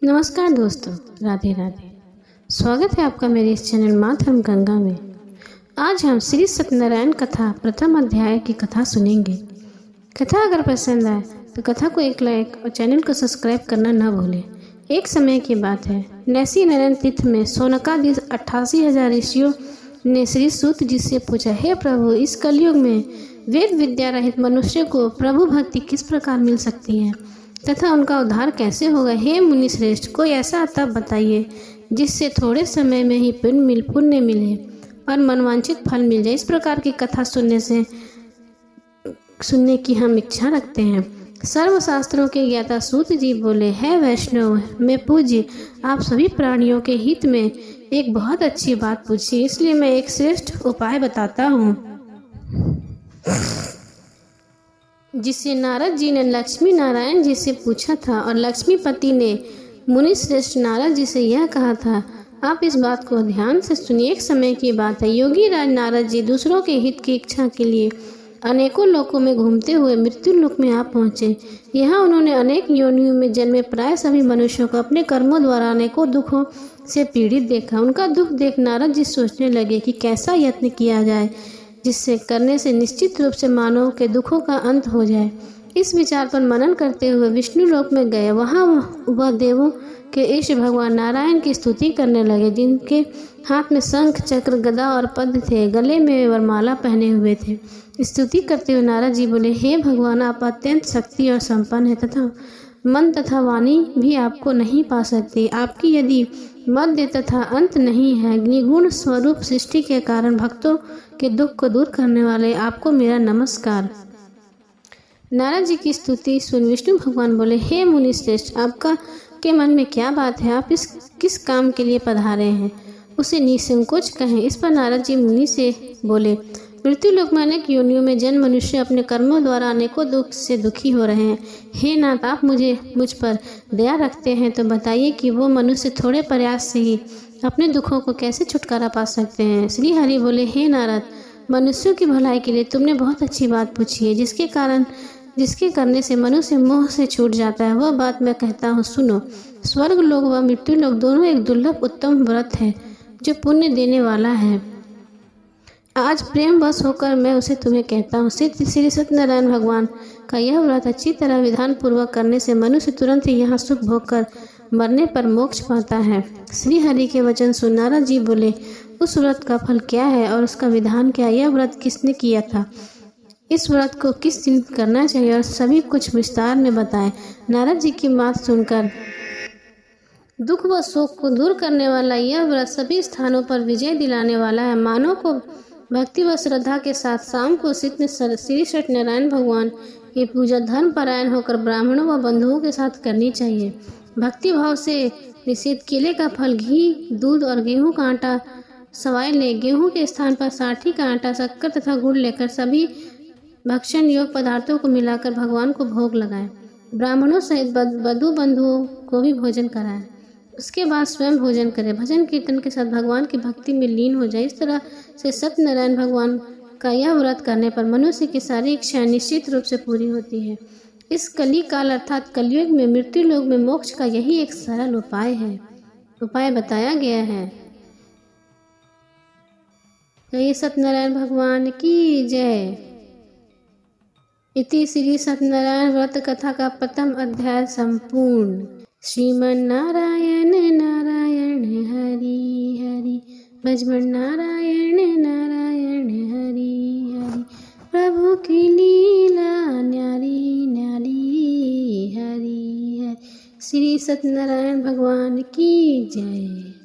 नमस्कार दोस्तों, राधे राधे। स्वागत है आपका मेरे इस चैनल माँ धर्म गंगा में। आज हम श्री सत्यनारायण कथा प्रथम अध्याय की कथा सुनेंगे। कथा अगर पसंद आए तो कथा को एक लाइक और चैनल को सब्सक्राइब करना न भूलें। एक समय की बात है, नैसी नारायण तीर्थ में सोनकादि 88,000 ऋषियों ने श्री सूत जी से पूछा, हे प्रभु, इस कलयुग में वेद विद्या रहित मनुष्य को प्रभु भक्ति किस प्रकार मिल सकती है तथा उनका उद्धार कैसे होगा। हे मुनि श्रेष्ठ, कोई ऐसा तप बताइए जिससे थोड़े समय में ही पुण्य मिले और मनवांछित फल मिल जाए। इस प्रकार की कथा सुनने की हम इच्छा रखते हैं। सर्वशास्त्रों के ज्ञाता सूत जी बोले, है वैष्णव, मैं पूज्य आप सभी प्राणियों के हित में एक बहुत अच्छी बात पूछी, इसलिए मैं एक श्रेष्ठ उपाय बताता हूँ जिसे नारद जी ने लक्ष्मी नारायण जी से पूछा था और लक्ष्मीपति ने मुनि श्रेष्ठ नारद जी से यह कहा था। आप इस बात को ध्यान से सुनिए। एक समय की बात है, योगी राज नारद जी दूसरों के हित की इच्छा के लिए अनेकों लोकों में घूमते हुए मृत्यु लोक में आ पहुँचे। यहाँ उन्होंने अनेक योनियों में जन्मे प्राय सभी मनुष्यों को अपने कर्मों द्वारा अनेकों दुखों से पीड़ित देखा। उनका दुख देख नारद जी सोचने लगे कि कैसा यत्न किया जाए जिससे करने से निश्चित रूप से मानव के दुखों का अंत हो जाए। इस विचार पर मनन करते हुए विष्णु लोक में गए। वहाँ वह देवों के ईश भगवान नारायण की स्तुति करने लगे, जिनके हाथ में शंख चक्र गदा और पद्म थे, गले में वरमाला पहने हुए थे। स्तुति करते हुए नारद जी बोले, हे भगवान, आप अत्यंत शक्ति और संपन्न है तथा मन तथा वाणी भी आपको नहीं पा सकती। आपकी यदि मध्य तथा अंत नहीं है, निगुण स्वरूप सृष्टि के कारण भक्तों के दुख को दूर करने वाले आपको मेरा नमस्कार। नारद जी की स्तुति सुन विष्णु भगवान बोले, हे मुनि श्रेष्ठ, आपका के मन में क्या बात है? आप किस काम के लिए पधारे हैं, उसे निसंकोच कहें। इस पर नारद जी मुनि से बोले, मृत्यु लोक में अनेक योनियों में जन्म मनुष्य अपने कर्मों द्वारा अनेकों दुख से दुखी हो रहे हैं। हे नाथ, आप मुझ पर दया रखते हैं तो बताइए कि वो मनुष्य थोड़े प्रयास से ही अपने दुखों को कैसे छुटकारा पा सकते हैं। श्री हरि बोले, हे नारद, मनुष्यों की भलाई के लिए तुमने बहुत अच्छी बात पूछी है, जिसके करने से मनुष्य मोह से छूट जाता है। वह बात मैं कहता हूँ, सुनो। स्वर्ग लोक व मृत्यु लोक दोनों एक दुर्लभ उत्तम व्रत है जो पुण्य देने वाला है। आज प्रेम बस होकर मैं उसे तुम्हें कहता हूँ। श्री सत्यनारायण भगवान का यह व्रत अच्छी तरह विधान पूर्वक करने से मनुष्य तुरंत ही यहाँ सुख भोग कर मरने पर मोक्ष पाता है। श्री हरि के वचन सुन नारद जी बोले, उस व्रत का फल क्या है और उसका विधान क्या है? यह व्रत किसने किया था? इस व्रत को किस दिन करना चाहिए और सभी कुछ विस्तार में बताएं। नारद जी की बात सुनकर दुख व शोक को दूर करने वाला यह व्रत सभी स्थानों पर विजय दिलाने वाला है। मानव को भक्ति व श्रद्धा के साथ शाम को श्री सत्यनारायण भगवान की पूजा धर्म परायण होकर ब्राह्मणों व बंधुओं के साथ करनी चाहिए। भक्ति भाव से निषेध केले का फल, घी, दूध और गेहूं का आटा सवाई ले। गेहूं के स्थान पर साठी का आटा, शक्कर तथा गुड़ लेकर सभी भक्षण योग पदार्थों को मिलाकर भगवान को भोग लगाएं। ब्राह्मणों सहित बधू बंधुओं को भी भोजन कराएं। उसके बाद स्वयं भोजन करें। भजन कीर्तन के साथ भगवान की भक्ति में लीन हो जाए। इस तरह से सत्यनारायण भगवान का यह व्रत करने पर मनुष्य की सारी इच्छाएं निश्चित रूप से पूरी होती है। इस कली काल अर्थात कलयुग में मृत्यु लोक में मोक्ष का यही एक सरल उपाय बताया गया है। जय सत्यनारायण भगवान की जय। इति श्री सत्यनारायण व्रत कथा का प्रथम अध्याय संपूर्ण। श्रीमन्नारायण नारायण हरि हरि, भजमन नारायण नारायण हरि हरि, प्रभु की लीला न्यारी न्यारी हरि हरि। श्री सत्यनारायण भगवान की जय।